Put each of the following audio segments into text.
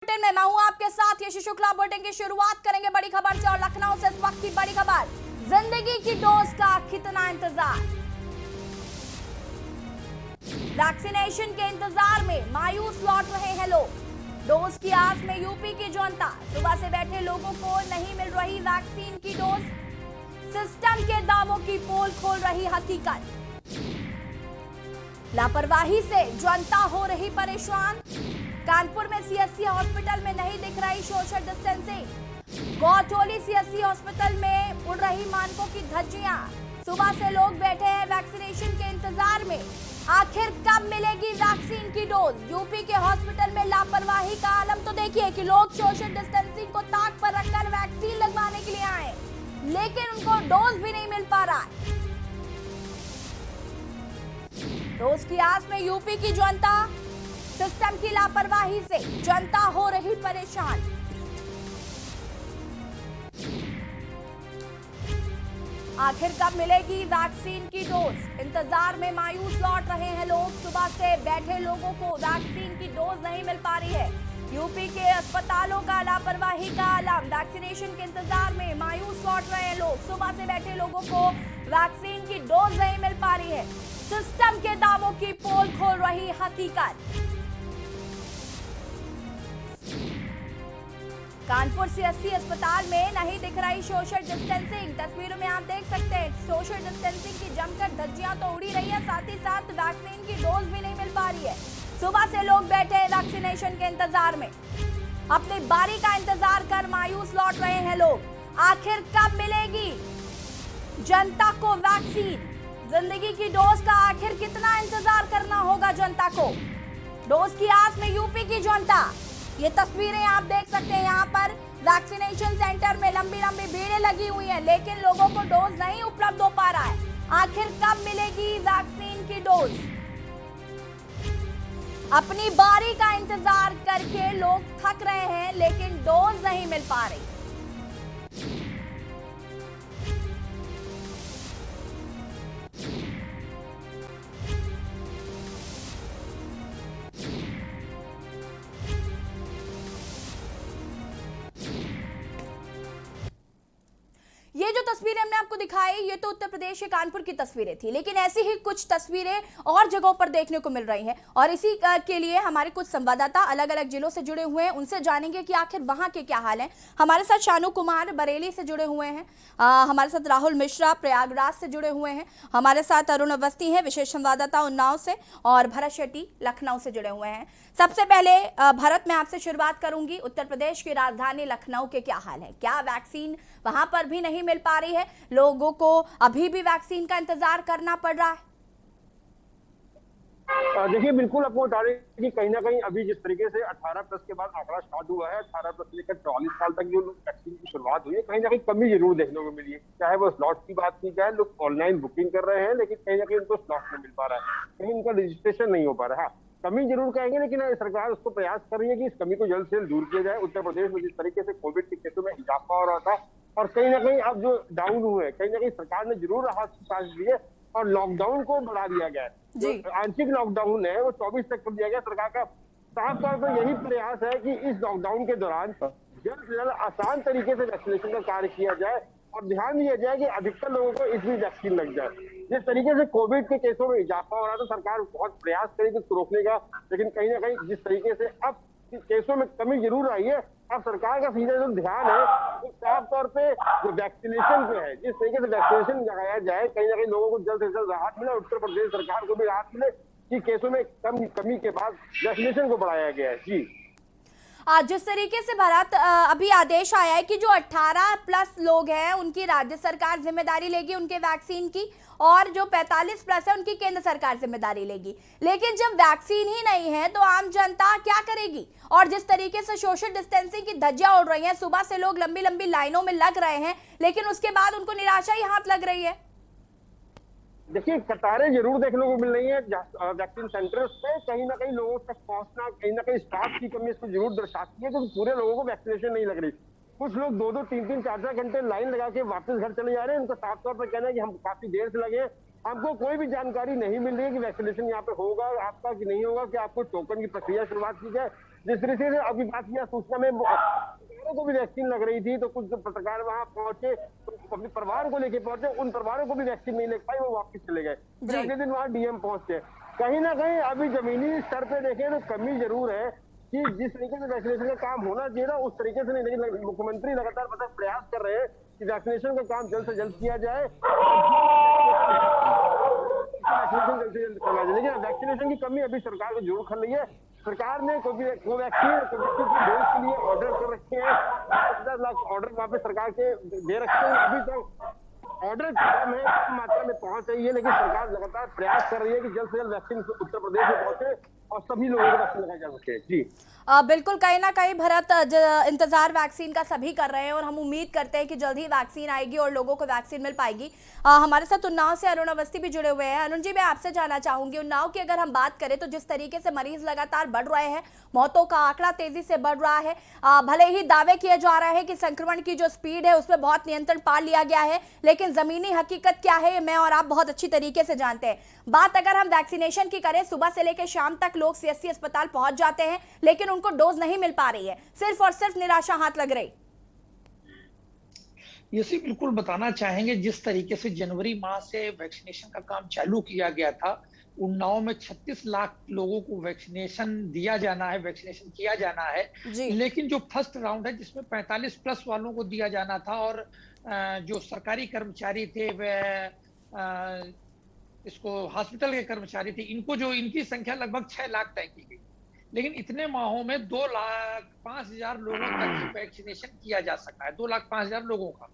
Bulletin में मैं हूं आपके साथ यशी शुक्ला। बुलेटिन की शुरुआत करेंगे बड़ी खबर से और लखनऊ से इस वक्त की बड़ी खबर। जिंदगी की डोज का कितना इंतजार। वैक्सीनेशन के इंतजार में मायूस लौट रहे हैं लोग। डोज की आस में यूपी की जनता। सुबह से बैठे लोगों को नहीं मिल रही वैक्सीन की डोज। सिस्टम के दावों की पोल खोल रही हकीकत। लापरवाही से जनता हो रही परेशान। कानपुर में सीएससी हॉस्पिटल में नहीं दिख रही सोशल डिस्टेंसिंग। गौचौली सीएससी हॉस्पिटल में उड़ रही मानकों की धज्जियां। सुबह से लोग बैठे हैं वैक्सीनेशन के इंतजार में। आखिर कब मिलेगी वैक्सीन की डोज। यूपी के हॉस्पिटल में लापरवाही का आलम तो देखिए कि लोग सोशल डिस्टेंसिंग को ताक पर रखकर वैक्सीन लगवाने के लिए आए, लेकिन उनको डोज भी नहीं मिल पा रहा है। डोज की आस में यूपी की जनता। सिस्टम की लापरवाही से जनता हो रही परेशान। आखिर कब मिलेगी वैक्सीन की डोज। इंतजार में मायूस लौट रहे हैं लोग। सुबह से बैठे लोगों को वैक्सीन की डोज नहीं मिल पा रही है। यूपी के अस्पतालों का लापरवाही का आलम। वैक्सीनेशन के इंतजार में मायूस लौट रहे हैं लोग। सुबह से बैठे लोगों को वैक्सीन की डोज नहीं मिल पा रही है। सिस्टम के दावों की पोल खोल रही हकीकत। कानपुर सीएससी अस्पताल में नहीं दिख रही सोशल डिस्टेंसिंग। तस्वीरों में आप देख सकते हैं सोशल डिस्टेंसिंग की जमकर धज्जियां तो उड़ी रही है, साथ ही साथ वैक्सीन की डोज भी नहीं मिल पा रही है। सुबह से लोग बैठे हैं वैक्सीनेशन के इंतजार में। अपनी बारी का इंतजार कर मायूस लौट रहे हैं लोग। आखिर कब मिलेगी जनता को वैक्सीन। जिंदगी की डोज का आखिर कितना इंतजार करना होगा जनता को। डोज की आस में यूपी की जनता। ये तस्वीरें आप देख सकते हैं। यहाँ पर वैक्सीनेशन सेंटर में लंबी लंबी भीड़ें लगी हुई हैं, लेकिन लोगों को डोज नहीं उपलब्ध हो पा रहा है। आखिर कब मिलेगी वैक्सीन की डोज। अपनी बारी का इंतजार करके लोग थक रहे हैं, लेकिन डोज नहीं मिल पा रही। ये जो तस्वीरें हमने आपको दिखाई, ये तो उत्तर प्रदेश के कानपुर की तस्वीरें थी, लेकिन ऐसी ही कुछ तस्वीरें और जगहों पर देखने को मिल रही हैं। और इसी के लिए हमारे कुछ संवाददाता अलग अलग जिलों से जुड़े हुए हैं। उनसे जानेंगे कि आखिर वहां के क्या हाल हैं। हमारे साथ शानू कुमार बरेली से जुड़े हुए हैं, हमारे साथ राहुल मिश्रा प्रयागराज से जुड़े हुए हैं, हमारे साथ अरुण अवस्थी हैं विशेष संवाददाता उन्नाव से, और भरत शेट्टी लखनऊ से जुड़े हुए हैं। सबसे पहले भरत, मैं आपसे शुरुआत करूंगी। उत्तर प्रदेश की राजधानी लखनऊ के क्या हाल है। क्या वैक्सीन वहां पर भी नहीं मिल पा रही है? लोगों को अभी भी वैक्सीन का इंतजार करना पड़ रहा है? देखिए, बिल्कुल आपको बता दें कि कहीं ना कहीं अभी जिस तरीके से 18+ के बाद आंकड़ा स्टार्ट हुआ है, 18+ लेकर 44 साल तक जो वैक्सीन की शुरुआत हुई है, कहीं ना कहीं कमी जरूर देखने को मिली है। चाहे वो स्लॉट की बात की जाए, लोग ऑनलाइन बुकिंग कर रहे हैं, लेकिन कहीं ना कहीं उनको स्लॉट नहीं मिल पा रहा है, कहीं उनका रजिस्ट्रेशन नहीं हो पा रहा है। कमी जरूर कहेंगे, लेकिन सरकार उसको प्रयास कर रही है कि इस कमी को जल्द से जल्द दूर किया जाए। उत्तर प्रदेश में जिस तरीके से कोविड के केसों में इजाफा हो रहा था, और कहीं ना कहीं अब जो डाउन हुए, कहीं ना कहीं सरकार ने जरूर राहत की सांस ली है और लॉकडाउन को बढ़ा दिया गया है। जो आंशिक लॉकडाउन है वो 24 तक कर दिया गया। सरकार का साफ तौर पर यही प्रयास है कि इस लॉकडाउन के दौरान जल्द से जल्द आसान तरीके से वैक्सीनेशन का कार्य किया जाए और ध्यान दिया जाए कि अधिकतर लोगों को इसमें वैक्सीन लग जाए। जिस तरीके से कोविड के केसों में इजाफा हो रहा था, सरकार बहुत प्रयास करेगी उसको रोकने का, लेकिन कहीं ना कहीं जिस तरीके से अब केसों में कमी जरूर आई है, अब सरकार का सीधा जो ध्यान है वो साफ तौर पे जो वैक्सीनेशन पे है। जिस तरीके से वैक्सीनेशन लगाया जाए, कहीं ना कहीं लोगों को जल्द से जल्द राहत मिले, उत्तर प्रदेश सरकार को भी राहत मिले कि केसों में कमी के बाद वैक्सीनेशन को बढ़ाया गया है। जी, जिस तरीके से भारत अभी आदेश आया है कि जो 18+ लोग हैं उनकी राज्य सरकार जिम्मेदारी लेगी उनके वैक्सीन की, और जो 45+ है उनकी केंद्र सरकार जिम्मेदारी लेगी, लेकिन जब वैक्सीन ही नहीं है तो आम जनता क्या करेगी? और जिस तरीके से सोशल डिस्टेंसिंग की धज्जियां उड़ रही हैं, सुबह से लोग लंबी लंबी लाइनों में लग रहे हैं, लेकिन उसके बाद उनको निराशा ही हाथ लग रही है। देखिए, कतारें जरूर देखने को मिल रही है वैक्सीन सेंटर्स पे। कहीं ना कहीं लोगों तक पहुंचना, कहीं ना कहीं स्टाफ की कमी इसको जरूर दर्शाती है, क्योंकि पूरे लोगों को वैक्सीनेशन नहीं लग रही। कुछ लोग 2-2, 3-3, 4-4 घंटे लाइन लगा के वापस घर चले जा रहे हैं। उनका साफ तौर पर कहना है कि हम काफी देर से लगे, हमको कोई भी जानकारी नहीं मिल रही है कि वैक्सीनेशन यहाँ पे होगा आपका कि नहीं होगा, कि आपको टोकन की प्रक्रिया शुरुआत की जाए। जिस तरीके से अभी बात किया सूचना में पत्रकारों को भी वैक्सीन लग रही थी, तो कुछ जो पत्रकार वहां पहुंचे तो अपने परिवार को लेके पहुंचे, उन परिवारों को भी वैक्सीन नहीं लग पाई, वो वापस चले गए। फिर जी। अगले दिन वहां डीएम पहुंचे। कहीं ना कहीं अभी जमीनी स्तर पे देखें तो कमी जरूर है कि जिस तरीके से वैक्सीनेशन का काम होना चाहिए ना उस तरीके से नहीं। लेकिन मुख्यमंत्री लगातार मतलब प्रयास कर रहे हैं कि वैक्सीनेशन का काम जल्द से जल्द किया जाए, वैक्सीनेशन जल्द से जल्द करना चाहिए। लेकिन वैक्सीनेशन की कमी अभी सरकार को जरूर खल रही है। सरकार ने कोवैक्सीन की डोज के लिए ऑर्डर कर रखे हैं, 50 लाख ऑर्डर वहां पे सरकार के दे रखे हैं। अभी तक ऑर्डर कम है, कम मात्रा में पहुंच रही है, लेकिन सरकार लगातार प्रयास कर रही है कि जल्द से जल्द वैक्सीन उत्तर प्रदेश में पहुंचे और सभी लोगों को वैक्सीन लगाई जा सके। जी बिल्कुल, कहीं ना कहीं भरत, इंतजार वैक्सीन का सभी कर रहे हैं और हम उम्मीद करते हैं कि जल्द ही वैक्सीन आएगी और लोगों को वैक्सीन मिल पाएगी। हमारे साथ उन्नाव से अरुण अवस्थी भी जुड़े हुए हैं। अरुण जी, मैं आपसे जानना चाहूंगी, उन्नाव की अगर हम बात करें तो जिस तरीके से मरीज लगातार बढ़ रहे हैं, मौतों का आंकड़ा तेजी से बढ़ रहा है, भले ही दावे किए जा रहे हैं कि संक्रमण की जो स्पीड है उसमें बहुत नियंत्रण पा लिया गया है, लेकिन जमीनी हकीकत क्या है मैं और आप बहुत अच्छी तरीके से जानते हैं। बात अगर हम वैक्सीनेशन की करें, सुबह से लेकर शाम तक लोग सीएससी अस्पताल पहुंच जाते हैं, लेकिन उनको डोज नहीं मिल पा रही है, सिर्फ और सिर्फ निराशा हाथ लग रही। ये बिल्कुल बताना चाहेंगे, जिस तरीके से जनवरी माह से वैक्सीनेशन का काम चालू किया गया था, उन्नाव में 36 लाख लोगों को वैक्सीनेशन दिया जाना है, वैक्सीनेशन किया जाना है। लेकिन जो फर्स्ट राउंड है जिसमें 45 प्लस वालों को दिया जाना था और जो सरकारी कर्मचारी थे वह इसको हॉस्पिटल के कर्मचारी थे, इनकी संख्या लगभग 6 लाख तय की गई। लेकिन इतने माहों में 2,05,000 लोगों तक वैक्सीनेशन किया जा सका है, 2,05,000 लोगों का।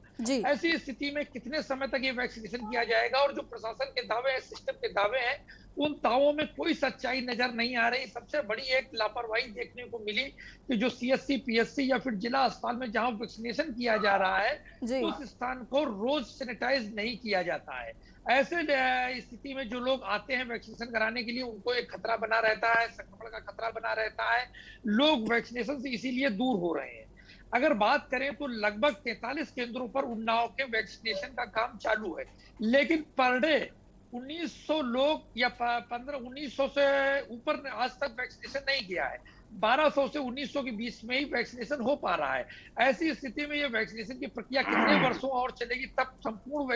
ऐसी स्थिति में कितने समय तक ये वैक्सीनेशन किया जाएगा? और जो प्रशासन के दावे हैं, सिस्टम के दावे हैं, उन दावों में कोई सच्चाई नजर नहीं आ रही। सबसे बड़ी एक लापरवाही देखने को मिली कि जो सीएससी, पीएससी या फिर जिला अस्पताल में जहां वैक्सीनेशन किया जा रहा है, उस स्थान को रोज सैनिटाइज नहीं किया जाता है। ऐसे स्थिति में जो लोग आते हैं वैक्सीनेशन कराने के लिए, उनको एक खतरा बना रहता है, संक्रमण का खतरा बना रहता है। लोग वैक्सीनेशन से इसीलिए दूर हो रहे हैं। अगर बात करें तो लगभग 43 केंद्रों पर उन्नाव के वैक्सीनेशन का काम चालू है, लेकिन पर डे 1900 लोग या 1900 से ऊपर ने आज तक वैक्सीनेशन नहीं किया है। 1200 से 1900 के बीच में ही वैक्सीनेशन हो पा रहा है। ऐसी स्थिति में ये वैक्सीनेशन की प्रक्रिया कितने वर्षों और चलेगी, तब संपूर्ण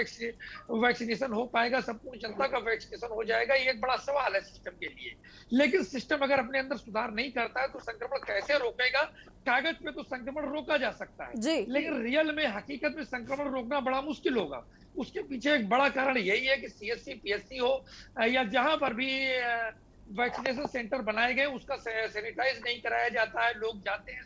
वैक्सीनेशन हो पाएगा, संपूर्ण जनता का वैक्सीनेशन हो जाएगा, ये एक बड़ा सवाल है सिस्टम के लिए। लेकिन सिस्टम अगर अपने अंदर सुधार नहीं करता है तो संक्रमण कैसे रोकेगा? कागज पे तो संक्रमण रोका जा सकता है, लेकिन रियल में, हकीकत में संक्रमण रोकना बड़ा मुश्किल होगा। उसके पीछे एक बड़ा कारण यही है कि सीएससी, पीएससी हो या जहां पर भी वैक्सीनेशन सेंटर बनाए गए, उसका सैनिटाइज नहीं कराया जाता है। लोग जाते हैं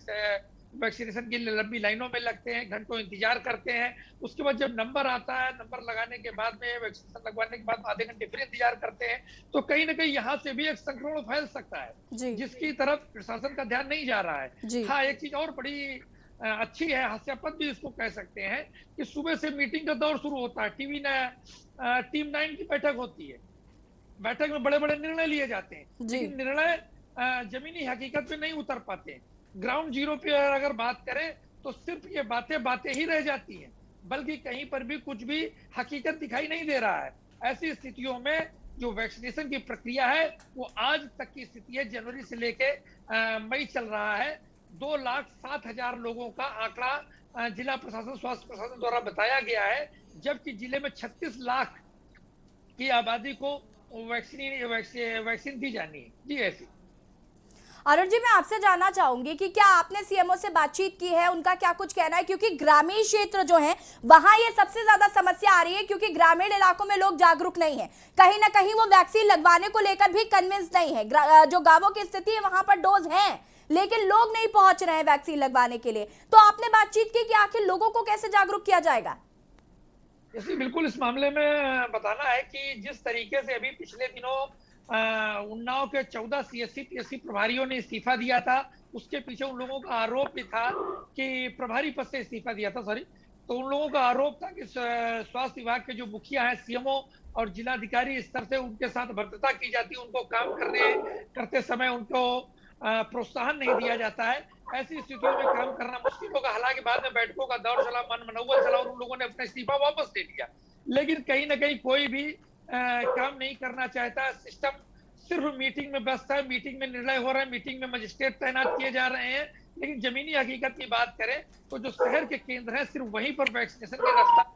वैक्सीनेशन की लंबी लाइनों में लगते हैं, घंटों इंतजार करते हैं। उसके बाद जब नंबर आता है, नंबर लगाने के बाद में, वैक्सीनेशन लगवाने के बाद आधे घंटे फिर इंतजार करते हैं। तो कहीं ना कहीं यहाँ से भी एक संक्रमण फैल सकता है, जिसकी तरफ प्रशासन का ध्यान नहीं जा रहा है। हाँ, एक चीज और बड़ी अच्छी है, हास्यास्पद भी इसको कह सकते हैं, कि सुबह से मीटिंग का दौर शुरू होता है, टीम 9 की बैठक होती है। बैठक में बड़े बड़े निर्णय लिए जाते हैं, लेकिन निर्णय जमीनी हकीकत पे नहीं उतर पाते। ग्राउंड जीरो पे अगर बात करें तो सिर्फ ये बातें ही रह जाती हैं, बल्कि कहीं पर भी कुछ भी हकीकत दिखाई नहीं दे रहा है। ऐसी स्थितियों में जो वैक्सीनेशन की प्रक्रिया है वो आज तक की स्थिति है, जनवरी से लेके मई चल रहा है। 2,07,000 लोगों का आंकड़ा जिला प्रशासन, स्वास्थ्य प्रशासन द्वारा बताया गया है, जबकि जिले में 36 लाख की आबादी को वैक्सीन दी जानी है। जी ऐसी। अरुण जी, मैं आपसे जानना चाहूंगी कि क्या आपने सीएमओ से बातचीत की है, उनका क्या कुछ कहना है? क्योंकि ग्रामीण क्षेत्र जो है वहां ये सबसे ज्यादा समस्या आ रही है, क्योंकि ग्रामीण इलाकों में लोग जागरूक नहीं है, कहीं ना कहीं वो वैक्सीन लगवाने को लेकर भी कन्विंस नहीं है। जो गांवों की स्थिति है वहां पर डोज है, लेकिन लोग नहीं पहुंच रहे हैं वैक्सीन लगवाने के लिए। तो आपने बातचीत की कि आखिर लोगों को कैसे जागरूक किया जाएगा? बिल्कुल, इस मामले में बताना है कि जिस तरीके से अभी पिछले दिनों उन्नाव के 14 सीएससी, पीएससी प्रभारियों ने इस्तीफा दिया था, उसके पीछे उन लोगों का आरोप भी था कि प्रभारी पद से इस्तीफा दिया था, तो उन लोगों का आरोप था कि स्वास्थ्य विभाग के जो मुखिया हैं, सीएमओ और जिलाधिकारी स्तर से उनके साथ भद्रता की जाती है, उनको काम करते समय उनको प्रोत्साहन नहीं दिया जाता है। ऐसी स्थितियों में काम करना मुश्किल होगा। हालांकि बाद में बैठकों का दौर चला, मनमनौवल चला और उन लोगों ने अपना इस्तीफा वापस ले लिया, लेकिन कहीं ना कहीं कोई भी काम नहीं करना चाहता। सिस्टम सिर्फ मीटिंग में व्यस्त है, मीटिंग में निर्णय हो रहे हैं, मीटिंग में मजिस्ट्रेट तैनात किए जा रहे हैं, लेकिन जमीनी हकीकत की बात करें तो जो शहर के केंद्र हैं सिर्फ वहीं पर वैक्सीनेशन की रफ्तार।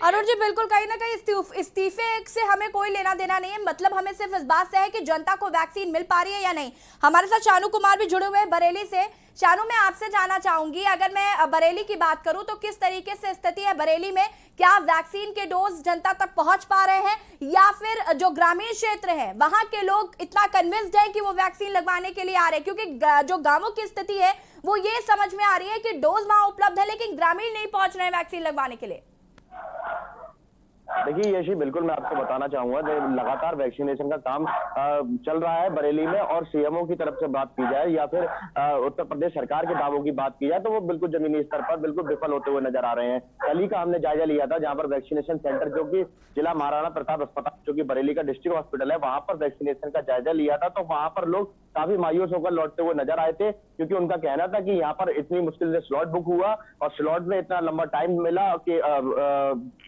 अरुण जी, बिल्कुल कहीं ना कहीं इस्तीफे से हमें कोई लेना देना नहीं है, मतलब हमें सिर्फ इस बात से है कि जनता को वैक्सीन मिल पा रही है या नहीं। हमारे साथ शानू कुमार भी जुड़े हुए हैं बरेली से। शानू, मैं आपसे जानना चाहूंगी, अगर मैं बरेली की बात करूं तो किस तरीके से स्थिति है बरेली में? क्या वैक्सीन के डोज जनता तक पहुंच पा रहे हैं, या फिर जो ग्रामीण क्षेत्र है वहां के लोग इतना कन्विंस्ड है कि वो वैक्सीन लगवाने के लिए आ रहे हैं? क्योंकि जो गांवों की स्थिति है वो ये समझ में आ रही है कि डोज वहां उपलब्ध है लेकिन ग्रामीण नहीं पहुंच रहे हैं वैक्सीन लगवाने के लिए। देखिए यशी, बिल्कुल मैं आपको बताना चाहूंगा, लगातार वैक्सीनेशन का काम चल रहा है बरेली में, और सीएमओ की तरफ से बात की जाए या फिर उत्तर प्रदेश सरकार के दावों की बात की जाए तो वो बिल्कुल जमीनी स्तर पर बिल्कुल विफल होते हुए नजर आ रहे हैं। कल ही का हमने जायजा लिया था जहां पर वैक्सीनेशन सेंटर, जो कि जिला महाराणा प्रताप अस्पताल जो कि बरेली का डिस्ट्रिक्ट हॉस्पिटल है, वहां पर वैक्सीनेशन का जायजा लिया था, तो वहां पर लोग काफी मायूस होकर लौटते हुए नजर आए थे, क्योंकि उनका कहना था कि यहाँ पर इतनी मुश्किल से स्लॉट बुक हुआ और स्लॉट में इतना लंबा टाइम मिला कि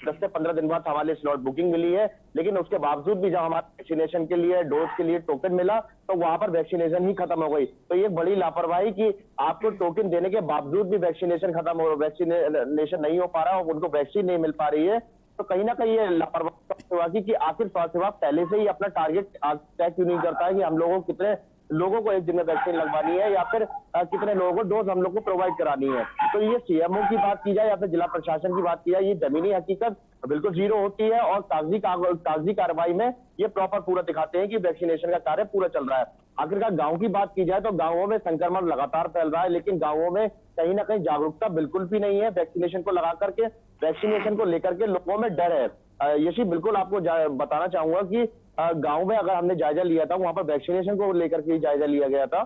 10 से 15 दिन बाद हमारे स्लॉट बुकिंग मिली है, लेकिन उसके बावजूद भी जब हमारे वैक्सीनेशन के लिए डोज के लिए टोकन मिला तो वहां पर वैक्सीनेशन ही खत्म हो गई। तो ये बड़ी लापरवाही कि आपको टोकन देने के बावजूद भी वैक्सीनेशन खत्म हो, वैक्सीनेशन नहीं हो पा रहा और उनको वैक्सीन नहीं मिल पा रही है। तो कहीं ना कहीं ये लापरवाही स्वास्थ्य विभाग की, आखिर स्वास्थ्य विभाग पहले से ही अपना टारगेट तय क्यों नहीं करता है कि हम लोगों को कितने लोगों को एक दिन में वैक्सीन लगवानी है या फिर कितने लोगों को डोज हम लोग को प्रोवाइड करानी है। तो ये सीएमओ की बात की जाए या फिर जिला प्रशासन की बात की जाए, ये जमीनी हकीकत बिल्कुल जीरो होती है और कागजी कार्रवाई में ये प्रॉपर पूरा दिखाते हैं कि वैक्सीनेशन का कार्य पूरा चल रहा है। आखिरकार गांव की बात की जाए तो गांवों में संक्रमण लगातार फैल रहा है, लेकिन गांवों में कहीं ना कहीं जागरूकता बिल्कुल भी नहीं है। वैक्सीनेशन को लगा करके, वैक्सीनेशन को लेकर के लोगों में डर है। यशी, बिल्कुल आपको बताना चाहूंगा कि गांव में अगर हमने जायजा लिया था, वहां पर वैक्सीनेशन को लेकर के जायजा लिया गया था,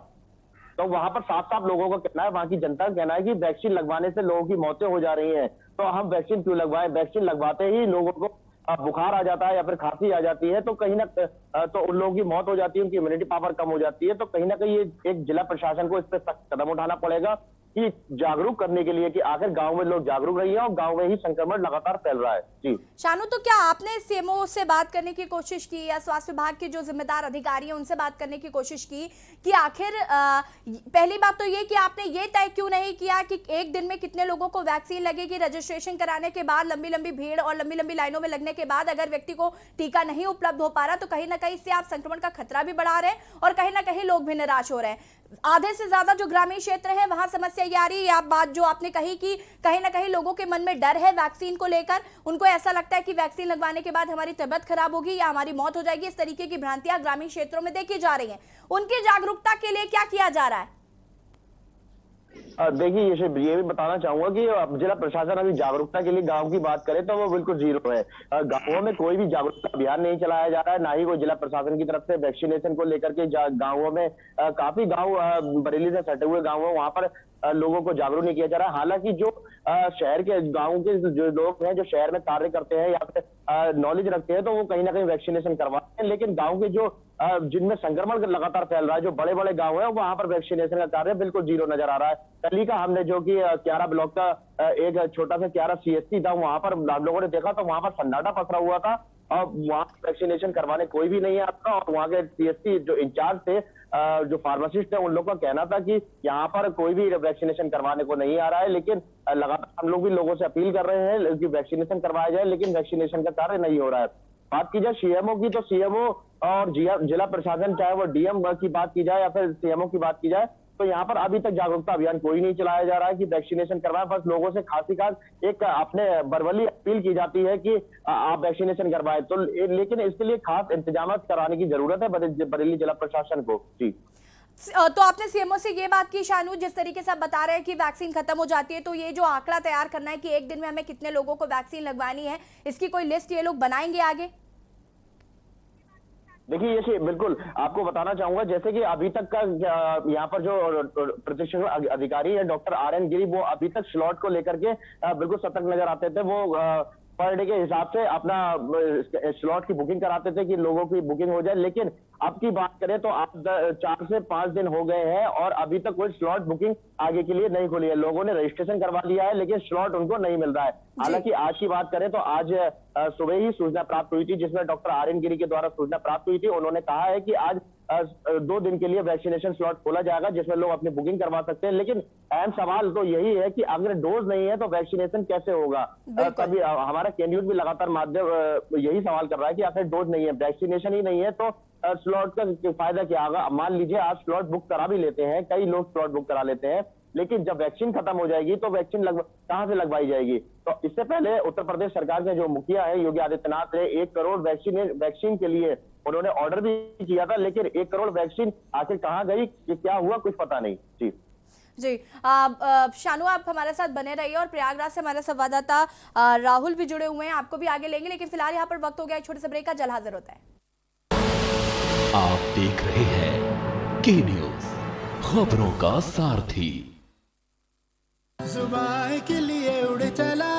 तो वहां पर साफ साफ लोगों का कहना है, वहां की जनता का कहना है कि वैक्सीन लगवाने से लोगों की मौतें हो जा रही हैं, तो हम वैक्सीन क्यों लगवाएं? वैक्सीन लगवाते ही लोगों को बुखार आ जाता है या फिर खांसी आ जाती है, तो कहीं ना तो उन लोगों की मौत हो जाती है, उनकी इम्यूनिटी पावर कम हो जाती है। तो कहीं ना कहीं ये एक जिला प्रशासन को इस पर सख्त कदम उठाना पड़ेगा कि जागरूक करने के लिए कि आखिर गांव में लोग जागरूक रहिए और गांव में ही संक्रमण लगातार फैल रहा है। जी शानू, तो क्या आपने सीएमओ से बात करने की कोशिश की या स्वास्थ्य विभाग के जो जिम्मेदार अधिकारी हैं उनसे बात करने की कोशिश की कि आखिर पहली बात तो ये कि आपने ये तय क्यों नहीं किया कि एक दिन में कितने लोगों को वैक्सीन लगेगी? रजिस्ट्रेशन कराने के बाद लंबी लंबी भीड़ और लंबी लंबी लाइनों में लगने के बाद अगर व्यक्ति को टीका नहीं उपलब्ध हो पा रहा तो कहीं ना कहीं इससे आप संक्रमण का खतरा भी बढ़ा रहे हैं और कहीं ना कहीं लोग भी निराश हो रहे हैं। आधे से ज्यादा जो ग्रामीण क्षेत्र है वहां समस्या ये आ रही है, आप बात जो आपने कही कि कहीं ना कहीं लोगों के मन में डर है वैक्सीन को लेकर, उनको ऐसा लगता है कि वैक्सीन लगवाने के बाद हमारी तबीयत खराब होगी या हमारी मौत हो जाएगी। इस तरीके की भ्रांतियां ग्रामीण क्षेत्रों में देखी जा रही हैं, उनकी जागरूकता के लिए क्या किया जा रहा है? देखिए ये भी बताना चाहूंगा कि जिला प्रशासन अभी जागरूकता के लिए गांव की बात करे तो वो बिल्कुल जीरो है। गांवों में कोई भी जागरूकता अभियान नहीं चलाया जा रहा है, ना ही कोई जिला प्रशासन की तरफ से वैक्सीनेशन को लेकर के गांवों में काफी गांव बरेली से सटे हुए गांव है, वहां पर लोगों को जागरूक नहीं किया जा रहा है। हालांकि जो शहर के गांव के जो लोग हैं जो शहर में कार्य करते हैं या फिर नॉलेज रखते हैं तो वो कहीं ना कहीं वैक्सीनेशन करवाते हैं, लेकिन गांव के जो जिनमें संक्रमण लगातार फैल रहा है, जो बड़े बड़े गांव है वहां पर वैक्सीनेशन का कार्य बिल्कुल जीरो नजर आ रहा है। कल ही का हमने जो कि क्यारा ब्लॉक का एक छोटा सा क्यारा सीएससी था, वहां पर हम लोगों ने देखा तो वहां पर सन्नाटा पसरा हुआ था और वहां वैक्सीनेशन करवाने कोई भी नहीं आता और वहां के सीएससी जो इंचार्ज थे, जो फार्मासिस्ट है, उन लोगों का कहना था कि यहाँ पर कोई भी वैक्सीनेशन करवाने को नहीं आ रहा है। लेकिन लगातार हम लोग भी लोगों से अपील कर रहे हैं कि वैक्सीनेशन करवाया जाए, लेकिन वैक्सीनेशन का कार्य नहीं हो रहा है। बात की जाए सीएमओ की तो सीएमओ और जिला प्रशासन, चाहे वो डीएम की बात की जाए या फिर सीएमओ की बात की जाए, तो यहाँ पर अभी तक जागरूकता अभियान कोई नहीं चलाया जा रहा है कि वैक्सीनेशन करवाएं। बस लोगों से खासी खास एक अपने बरवली अपील की जाती है कि आप वैक्सीनेशन करवाएं, तो लेकिन इसके लिए खास इंतजाम कराने की जरूरत है बरेली जिला प्रशासन को। जी तो आपने सीएमओ से ये बात की शानू, जिस तरीके से आप बता रहे हैं कि वैक्सीन खत्म हो जाती है, तो ये जो आंकड़ा तैयार करना है कि एक दिन में हमें कितने लोगों को वैक्सीन लगवानी है, इसकी कोई लिस्ट ये लोग बनाएंगे आगे? देखिए ये बिल्कुल आपको बताना चाहूंगा, जैसे कि अभी तक का यहाँ पर जो प्रशिक्षण अधिकारी है डॉक्टर आर एन गिरी, वो अभी तक स्लॉट को लेकर के बिल्कुल सतर्क नजर आते थे। वो पर डे के हिसाब से अपना स्लॉट की बुकिंग कराते थे कि लोगों की बुकिंग हो जाए। लेकिन अब की बात करें तो आप 4 से 5 दिन हो गए हैं और अभी तक कोई स्लॉट बुकिंग आगे के लिए नहीं खुली है। लोगों ने रजिस्ट्रेशन करवा लिया है लेकिन स्लॉट उनको नहीं मिल रहा है। हालांकि आज की बात करें तो आज सुबह ही सूचना प्राप्त हुई थी, जिसमें डॉक्टर आर्यन गिरी के द्वारा सूचना प्राप्त हुई थी। उन्होंने कहा है कि आज 2 दिन के लिए वैक्सीनेशन स्लॉट खोला जाएगा जिसमें लोग अपनी बुकिंग करवा सकते हैं। लेकिन अहम सवाल तो यही है कि अगर डोज नहीं है तो वैक्सीनेशन कैसे होगा। तभी हमारा कैंडिडेट भी लगातार माध्यम यही सवाल कर रहा है कि आखिर डोज नहीं है, वैक्सीनेशन ही नहीं है तो स्लॉट का फायदा क्या होगा। मान लीजिए आप स्लॉट बुक करा भी लेते हैं, कई लोग स्लॉट बुक करा लेते हैं, लेकिन जब वैक्सीन खत्म हो जाएगी तो वैक्सीन कहां से लगवाई जाएगी। तो इससे पहले उत्तर प्रदेश सरकार के जो मुखिया है योगी आदित्यनाथ ने 1 करोड़ वैक्सीन के लिए उन्होंने ऑर्डर भी किया था, लेकिन 1 करोड़ वैक्सीन आखिर कहां गई, कि क्या हुआ, कुछ पता नहीं। जी शानू, आप हमारे साथ बने रहिए और प्रयागराज से हमारे संवाददाता राहुल भी जुड़े हुए हैं, आपको भी आगे लेंगे, लेकिन फिलहाल यहाँ पर वक्त हो गया एक छोटे से ब्रेक का। जल्द हाजिर होता है। आप देख रहे हैं के न्यूज, खबरों का सारथी। जुबान के लिए उड़ चला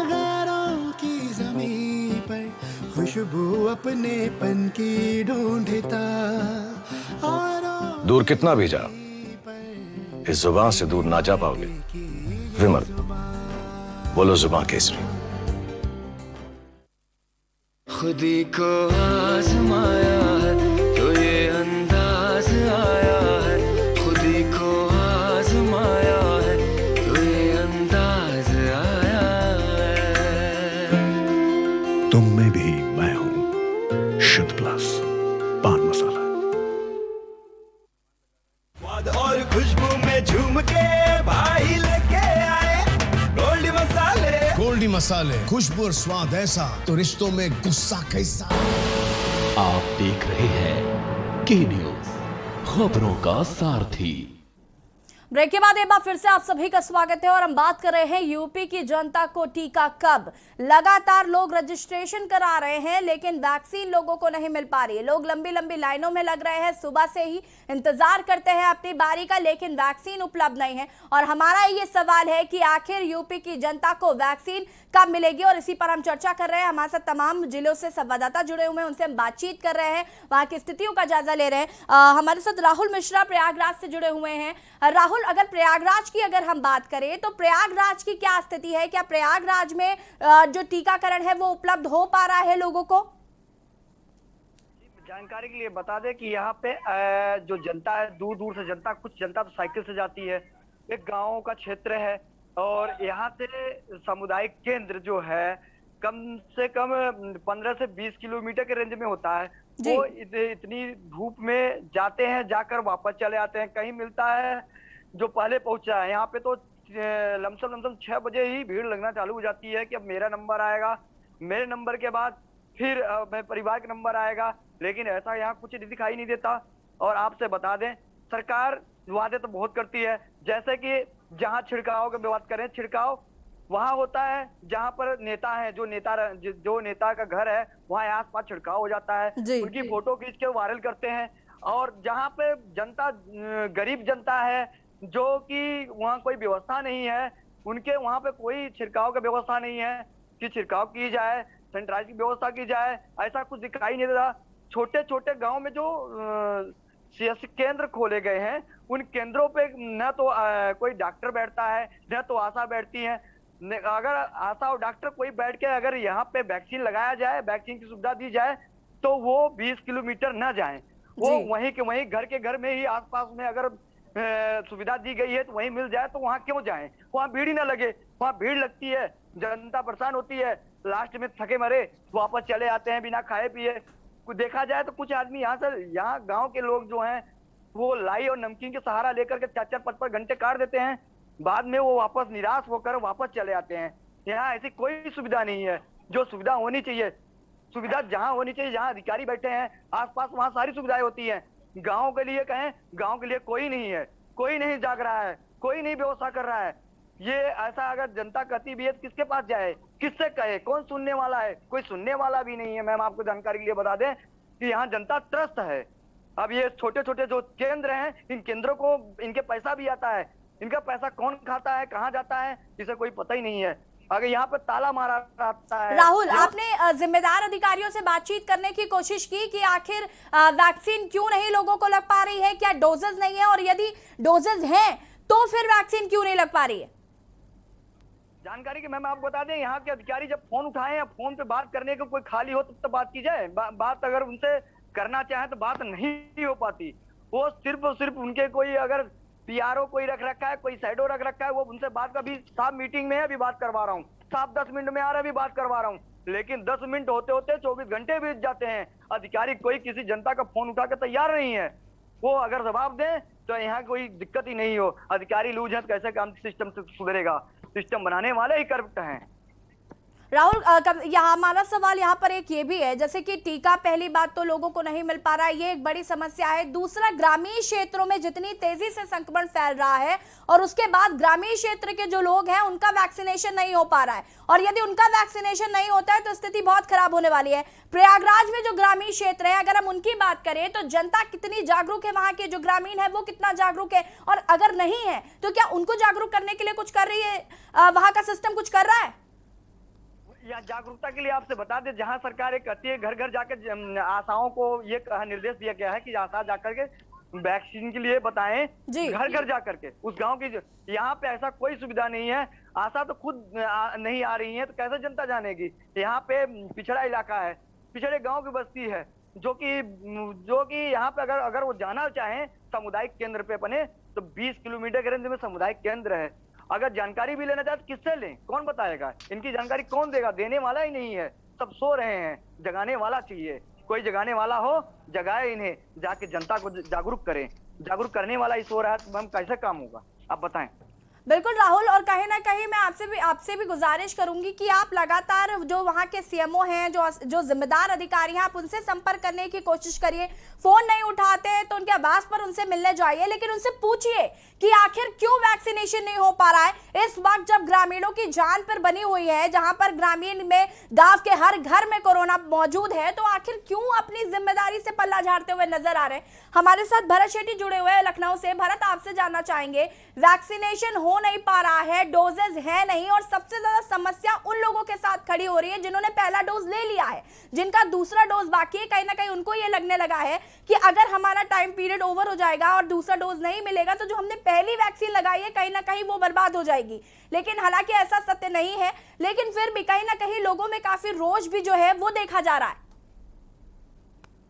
गैरों की ज़मीं पर, खुशबू अपने पन की ढूंढता और दूर कितना भी जा, इस जुबान से दूर ना जा पाओगे। विमल, बोलो जुबान केसरी। खुदी को आजमाया है तो ये अंदाज आया है, खुदी को आजमाया है तो ये अंदाज आया है। तुम में भी मैं हूं, शुद्ध प्लस पान मसाला। स्वाद और खुशबू में झूम के भाई लेके आए गोल्डी मसाले। गोल्डी मसाले, खुशबू और स्वाद ऐसा तो रिश्तों में गुस्सा कैसा। आप देख रहे हैं के न्यूज, खबरों का सारथी। ब्रेक के बाद एक बार फिर से आप सभी का स्वागत है और हम बात कर रहे हैं यूपी की जनता को टीका कब। लगातार लोग रजिस्ट्रेशन करा रहे हैं लेकिन वैक्सीन लोगों को नहीं मिल पा रही है। लोग लंबी लंबी लाइनों में लग रहे हैं, सुबह से ही इंतजार करते हैं अपनी बारी का, लेकिन वैक्सीन उपलब्ध नहीं है। और हमारा ये सवाल है कि आखिर यूपी की जनता को वैक्सीन कब मिलेगी, और इसी पर हम चर्चा कर रहे हैं। हमारे साथ तमाम जिलों से संवाददाता जुड़े हुए हैं, उनसे हम बातचीत कर रहे हैं, वहां की स्थितियों का जायजा ले रहे हैं। हमारे साथ राहुल मिश्रा प्रयागराज से जुड़े हुए हैं। राहुल, अगर प्रयागराज की अगर हम बात करें तो प्रयागराज की क्या स्थिति है? क्या प्रयागराज में जो टीकाकरण है वो उपलब्ध हो पा रहा है लोगों को? जानकारी के लिए बता दें कि यहाँ पे जो जनता है, दूर दूर से जनता, कुछ जनता तो साइकिल से जाती है, एक गाँव का क्षेत्र है और यहाँ से सामुदायिक केंद्र जो है कम से कम 15 से 20 किलोमीटर के रेंज में होता है। वो इतनी धूप में जाते हैं, जाकर वापस चले आते हैं। कहीं मिलता है जो पहले पहुंचा है। यहाँ पे तो लमसम 6 बजे ही भीड़ लगना चालू हो जाती है कि अब मेरा नंबर आएगा, मेरे नंबर के बाद फिर मेरे परिवार का नंबर आएगा, लेकिन ऐसा यहाँ कुछ दिखाई नहीं देता। और आपसे बता दें, सरकार वादे तो बहुत करती है, जैसे कि जहाँ छिड़काव की बात करें, छिड़काव वहां होता है जहां पर नेता है, जो नेता का घर है वहां आसपास छिड़काव हो जाता है, उनकी फोटो खींच के वायरल करते हैं। और जहां पे जनता, गरीब जनता है, जो कि वहां कोई व्यवस्था नहीं है, उनके वहां पे कोई छिड़काव की व्यवस्था नहीं है कि छिड़काव की जाए, सैनिटाइज की व्यवस्था की जाए, ऐसा कुछ दिखाई नहीं देता। छोटे छोटे गाँव में जो सीएससी केंद्र खोले गए हैं, उन केंद्रों पे न तो कोई डॉक्टर बैठता है, न तो आशा बैठती है। अगर आशा और डॉक्टर कोई बैठ के अगर यहाँ पे वैक्सीन लगाया जाए, वैक्सीन की सुविधा दी जाए, तो वो 20 किलोमीटर न जाएं, वो वहीं के वहीं घर के घर में ही आसपास में अगर सुविधा दी गई है तो वहीं मिल जाए, तो वहाँ क्यों जाएं? वहाँ भीड़ ही ना लगे। वहाँ भीड़ लगती है, जनता परेशान होती है, लास्ट में थके मरे वापस चले आते हैं बिना खाए पिए। देखा जाए तो कुछ आदमी यहाँ गाँव के लोग जो है वो लाई और नमकीन के सहारा लेकर के 4-4, 5-5 घंटे काट देते हैं, बाद में वो वापस निराश होकर वापस चले आते हैं। यहाँ ऐसी कोई सुविधा नहीं है जो सुविधा होनी चाहिए। सुविधा जहाँ होनी चाहिए, जहाँ अधिकारी बैठे हैं आसपास, वहाँ सारी सुविधाएं होती हैं। गांव के लिए कहें, गांव के लिए कोई नहीं है, कोई नहीं जाग रहा है, कोई नहीं व्यवस्था कर रहा है। ये ऐसा अगर जनता कहती भी है तो किसके पास जाए, किससे कहे, कौन सुनने वाला है? कोई सुनने वाला भी नहीं है। मैम, आपको जानकारी के लिए बता दें कि यहाँ जनता त्रस्त है। अब ये छोटे छोटे जो केंद्र हैं, इन केंद्रों को इनके पैसा भी आता है, इनका पैसा कौन खाता है, कहाँ जाता है, इसे कोई पता ही नहीं है। अगर यहाँ पे ताला मारा रहता है। राहुल, आपने जिम्मेदार अधिकारियों से बातचीत करने की कोशिश की कि आखिर वैक्सीन क्यों नहीं लोगों को लग पा रही है? क्या डोजेस नहीं है, और यदि डोजेस हैं तो फिर वैक्सीन क्यों नहीं लग पा रही है? जानकारी की मैम आपको बता दें, यहाँ के अधिकारी जब फोन उठाए या फोन पे बात करने को कोई खाली हो तब तो बात की जाए। बात अगर उनसे करना चाहे तो बात नहीं हो पाती। वो सिर्फ और सिर्फ उनके कोई अगर पीआरओ कोई रख रखा है, कोई साइडो रख रखा है, वो उनसे बात का भी साहब मीटिंग में है, अभी बात करवा रहा हूँ, साहब 10 मिनट में आ रहा है, अभी बात करवा रहा हूँ। लेकिन 10 मिनट होते होते 24 घंटे बीत जाते हैं, अधिकारी कोई किसी जनता का फोन उठा के तैयार नहीं है। वो अगर जवाब दें तो यहाँ कोई दिक्कत ही नहीं हो। अधिकारी लूज है तो कैसे काम सिस्टम से सुधरेगा? सिस्टम बनाने वाले ही करप्ट हैं। राहुल, यहाँ हमारा सवाल यहाँ पर एक ये भी है, जैसे कि टीका पहली बात तो लोगों को नहीं मिल पा रहा है, ये एक बड़ी समस्या है। दूसरा, ग्रामीण क्षेत्रों में जितनी तेजी से संक्रमण फैल रहा है और उसके बाद ग्रामीण क्षेत्र के जो लोग हैं उनका वैक्सीनेशन नहीं हो पा रहा है, और यदि उनका वैक्सीनेशन नहीं होता है तो स्थिति बहुत खराब होने वाली है। प्रयागराज में जो ग्रामीण क्षेत्र है, अगर हम उनकी बात करें तो जनता कितनी जागरूक है, वहां के जो ग्रामीण है वो कितना जागरूक है, और अगर नहीं है तो क्या उनको जागरूक करने के लिए कुछ कर रही है, वहां का सिस्टम कुछ कर रहा है? या जागरूकता के लिए आपसे बता दें, जहां सरकार एक कहती है घर घर जाकर आशाओं को ये निर्देश दिया गया है कि आशा जाकर के वैक्सीन के लिए बताएं, घर घर जाकर के उस गांव की। यहाँ पे ऐसा कोई सुविधा नहीं है, आशा तो खुद नहीं आ रही है, तो कैसे जनता जानेगी? यहाँ पे पिछड़ा इलाका है, पिछड़े गांव की बस्ती है, जो कि यहाँ पे अगर वो जाना चाहें सामुदायिक केंद्र पे अपने, तो 20 किलोमीटर के रेंज में सामुदायिक केंद्र है। अगर जानकारी भी लेना चाहे तो किससे लें? कौन बताएगा? इनकी जानकारी कौन देगा? देने वाला ही नहीं है, सब सो रहे हैं। जगाने वाला चाहिए, कोई जगाने वाला हो, जगाए इन्हें, जाके जनता को जागरूक करें। जागरूक करने वाला ही सो रहा है तो हम कैसे काम होगा, आप बताएं। बिल्कुल राहुल, और कहीं ना कहीं मैं आपसे भी गुजारिश करूंगी कि आप लगातार जो वहां के सीएमओ हैं, जो जिम्मेदार अधिकारी हैं, आप उनसे संपर्क करने की कोशिश करिए। फोन नहीं उठाते हैं तो उनके आवास पर उनसे मिलने जाइए, लेकिन उनसे पूछिए कि आखिर क्यों वैक्सीनेशन नहीं हो पा रहा है। इस वक्त जब ग्रामीणों की जान पर बनी हुई है, जहां पर ग्रामीण में गांव के हर घर में कोरोना मौजूद है, तो आखिर क्यों अपनी जिम्मेदारी से पल्ला झाड़ते हुए नजर आ रहे हैं? हमारे साथ भरत शेट्टी जुड़े हुए हैं लखनऊ से। भरत, आपसे जानना चाहेंगे, वैक्सीनेशन हो नहीं पा रहा है, डोजेज है नहीं, और सबसे ज्यादा समस्या उन लोगों के साथ खड़ी हो रही है जिन्होंने पहला डोज ले लिया है, जिनका दूसरा डोज बाकी है। कहीं ना कहीं उनको ये लगने लगा है कि अगर हमारा टाइम पीरियड ओवर हो जाएगा और दूसरा डोज नहीं मिलेगा तो जो हमने पहली वैक्सीन लगाई है कहीं ना कहीं वो बर्बाद हो जाएगी। लेकिन हालांकि ऐसा सत्य नहीं है, लेकिन फिर भी कहीं ना कहीं लोगों में काफी रोष भी जो है वो देखा जा रहा है।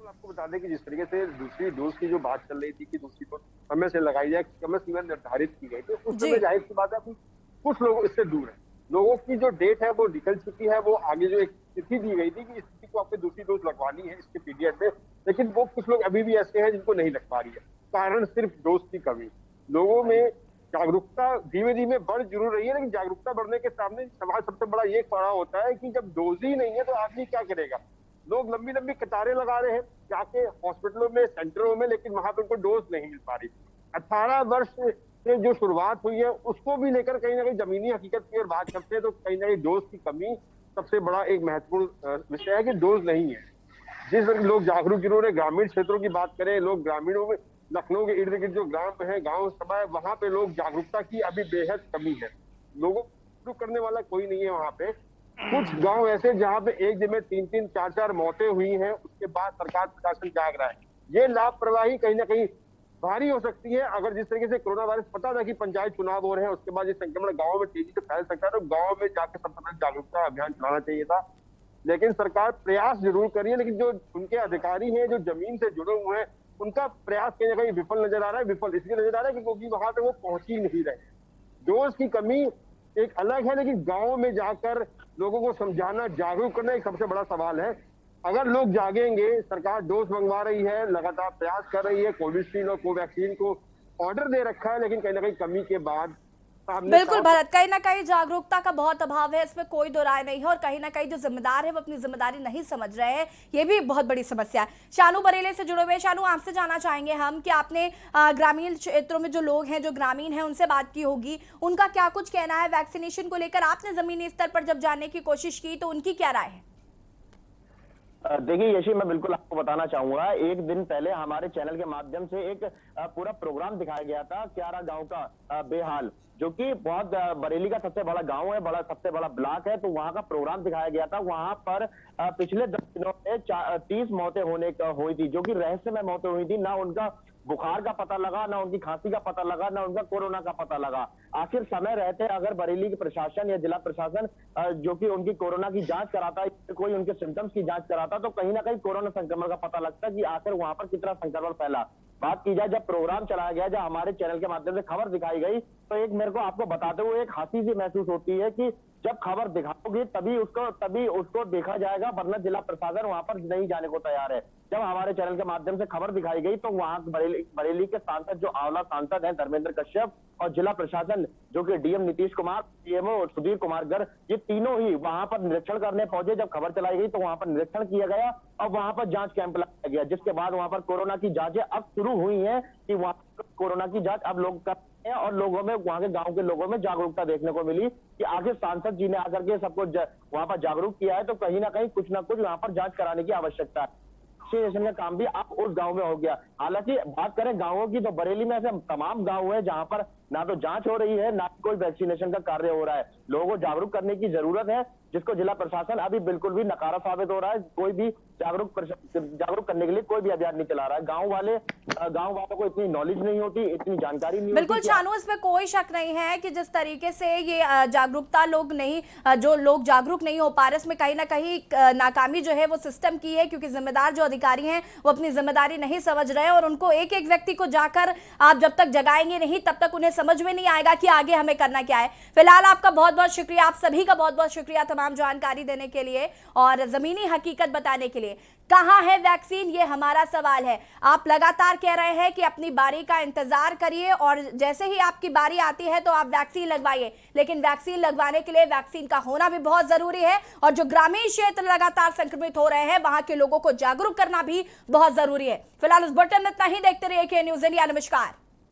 आपको बता दें कि जिस तरीके से दूसरी डोज की जो बात चल रही थी कि दूसरी डोज समय से लगाई जाए, समय सीमा निर्धारित की गई थी, उस समय जाहिर सी बात है कि कुछ लोग इससे दूर हैं। लोगों की जो डेट है वो निकल चुकी है, वो आगे जो एक तिथि दी गई थी कि इस तिथि को आपको दूसरी डोज लगवानी है इसके पीरियड में, लेकिन वो कुछ लोग अभी भी ऐसे हैं जिनको नहीं लग पा रही है। कारण सिर्फ डोज की कमी। लोगों में जागरूकता धीमे धीमे बढ़ जरूर रही है, लेकिन जागरूकता बढ़ने के सामने सवाल सबसे बड़ा ये खड़ा होता है कि जब डोज ही नहीं है तो आदमी क्या करेगा? लोग लंबी लंबी कतारें लगा रहे हैं जाके हॉस्पिटलों में, सेंटरों में, लेकिन वहां पर उनको डोज नहीं मिल पा रही। 18 वर्ष से जो शुरुआत हुई है उसको भी लेकर कहीं ना कहीं जमीनी हकीकत की ओर बात करते हैं तो कहीं ना कहीं डोज की कमी सबसे बड़ा एक महत्वपूर्ण विषय है कि डोज नहीं है। जिस लोग जागरूक जरूर है, ग्रामीण क्षेत्रों की बात करें, लोग ग्रामीणों में, लखनऊ के इर्द गिर्द जो ग्राम है, गाँव सभा है, वहां पे लोग जागरूकता की अभी बेहद कमी है। लोगों को करने वाला कोई नहीं है वहां पे। कुछ गांव ऐसे जहां पे एक दिन में 3-3, 4-4 मौतें हुई हैं, उसके बाद सरकार प्रशासन जाग रहा है। ये लापरवाही कहीं ना कहीं भारी हो सकती है। अगर जिस तरीके से कोरोना वायरस पता था कि पंचायत चुनाव हो रहे हैं, उसके बाद ये संक्रमण गाँव में तेजी से फैल सकता है, तो गाँव में जाकर सबसे पहले जागरूकता अभियान चलाना चाहिए था। लेकिन सरकार प्रयास जरूर करिए, लेकिन जो उनके अधिकारी हैं, जो जमीन से जुड़े हुए हैं, उनका प्रयास कहीं ना कहीं विफल नजर आ रहा है। विफल इसलिए नजर आ रहा है क्योंकि वहां पे वो पहुंच ही नहीं रहे। डोज की कमी एक अलग है, लेकिन गाँव में जाकर लोगों को समझाना, जागरूक करना एक सबसे बड़ा सवाल है। अगर लोग जागेंगे, सरकार डोज मंगवा रही है, लगातार प्रयास कर रही है, कोविशील्ड और कोवैक्सीन को ऑर्डर दे रखा है, लेकिन कहीं ना कहीं कमी के बाद बिल्कुल भरत, कहीं ना कहीं जागरूकता का बहुत अभाव है, इसमें कोई दो राय नहीं है, और कहीं ना कहीं जो जिम्मेदार है वो अपनी जिम्मेदारी नहीं समझ रहे हैं, ये भी बहुत बड़ी समस्या है। शानू बरेली से जुड़े हुए, शानू, आपसे जानना चाहेंगे हम कि आपने ग्रामीण क्षेत्रों में जो लोग हैं, जो ग्रामीण हैं, उनसे बात की होगी, उनका क्या कुछ कहना है वैक्सीनेशन को लेकर? आपने जमीनी स्तर पर जब जानने की कोशिश की तो उनकी क्या राय है? देखिए यशी, मैं बिल्कुल आपको बताना चाहूंगा, एक दिन पहले हमारे चैनल के माध्यम से एक पूरा प्रोग्राम दिखाया गया था क्यारा गांव का बेहाल, जो कि बहुत बरेली का सबसे बड़ा गांव है, सबसे बड़ा ब्लॉक है। तो वहां का प्रोग्राम दिखाया गया था। वहां पर पिछले 10 दिनों में 30 मौतें हुई थी, जो कि रहस्यमय मौतें हुई थी। ना उनका बुखार का पता लगा, ना उनकी खांसी का पता लगा, ना उनका कोरोना का पता लगा। आखिर समय रहते अगर बरेली के प्रशासन या जिला प्रशासन जो कि उनकी कोरोना की जांच कराता, कोई उनके सिम्टम्स की जांच कराता, तो कहीं ना कहीं कोरोना संक्रमण का पता लगता कि आखिर वहां पर कितना संक्रमण फैला। बात की जाए, जब प्रोग्राम चलाया गया, जब हमारे चैनल के माध्यम से खबर दिखाई गई, तो एक मेरे को आपको बताते हुए एक हंसी सी महसूस होती है कि जब खबर दिखाओगे तभी उसको देखा जाएगा, वरना जिला प्रशासन वहां पर नहीं जाने को तैयार है। जब हमारे चैनल के माध्यम से खबर दिखाई गई, तो वहां बरेली के सांसद, जो आंवला सांसद हैं धर्मेंद्र कश्यप, और जिला प्रशासन जो कि डीएम नीतीश कुमार, सीएमओ सुधीर कुमार गर्ग, ये तीनों ही वहां पर निरीक्षण करने पहुंचे। जब खबर चलाई गई तो वहां पर निरीक्षण किया गया और वहां पर जांच कैंप लगाया गया, जिसके बाद वहां पर कोरोना की जांचें अब शुरू हुई है कि वहां कोरोना की जांच अब लोग कर रहे हैं। और लोगों में, वहां के गांव के लोगों में जागरूकता देखने को मिली कि आखिर सांसद जी ने आकर के सबको वहां पर जागरूक किया है, तो कहीं ना कहीं कुछ ना कुछ वहां पर जांच कराने की आवश्यकता है। वैक्सीनेशन का काम भी अब उस गांव में हो गया। हालांकि बात करें गांवों की, तो बरेली में ऐसे तमाम गांव है जहां पर ना तो जांच हो रही है, ना कोई वैक्सीनेशन का कार्य हो रहा है। लोगों को जागरूक करने की जरूरत है, जिसको जिला प्रशासन अभी बिल्कुल भी नकारा साबित हो रहा है। कोई भी जागरूक करने के लिए कोई भी अभियान नहीं चला रहा है। गांव वालों को इतनी नॉलेज नहीं होती, इतनी जानकारी नहीं बिल्कुल होती। शानू, इसमें कोई शक नहीं है कि जिस तरीके से ये जागरूकता जो लोग जागरूक नहीं हो पा रहे, इसमें कहीं ना कहीं नाकामी जो है वो सिस्टम की है, क्योंकि जिम्मेदार जो अधिकारी हैं वो अपनी जिम्मेदारी नहीं समझ रहे हैं। और उनको एक एक व्यक्ति को जाकर आप जब तक जगाएंगे नहीं, तब तक उन्हें समझ में नहीं आएगा कि आगे हमें करना क्या है। फिलहाल आपका बहुत बहुत शुक्रिया, आप सभी का बहुत बहुत शुक्रिया तमाम जानकारी देने के लिए और जमीनी हकीकत बताने के लिए। कहां है वैक्सीन, ये हमारा सवाल है। आप लगातार कह रहे हैं कि अपनी बारी का इंतजार करिए और जैसे ही आपकी बारी आती है तो आप वैक्सीन लगवाइए, लेकिन वैक्सीन लगवाने के लिए वैक्सीन का होना भी बहुत जरूरी है। और जो ग्रामीण क्षेत्र लगातार संक्रमित हो रहे हैं, वहां के लोगों को जागरूक करना भी बहुत जरूरी है। फिलहाल इस बुलेटिन में इतना ही। देखते रहिए के न्यूज़ इंडिया। नमस्कार।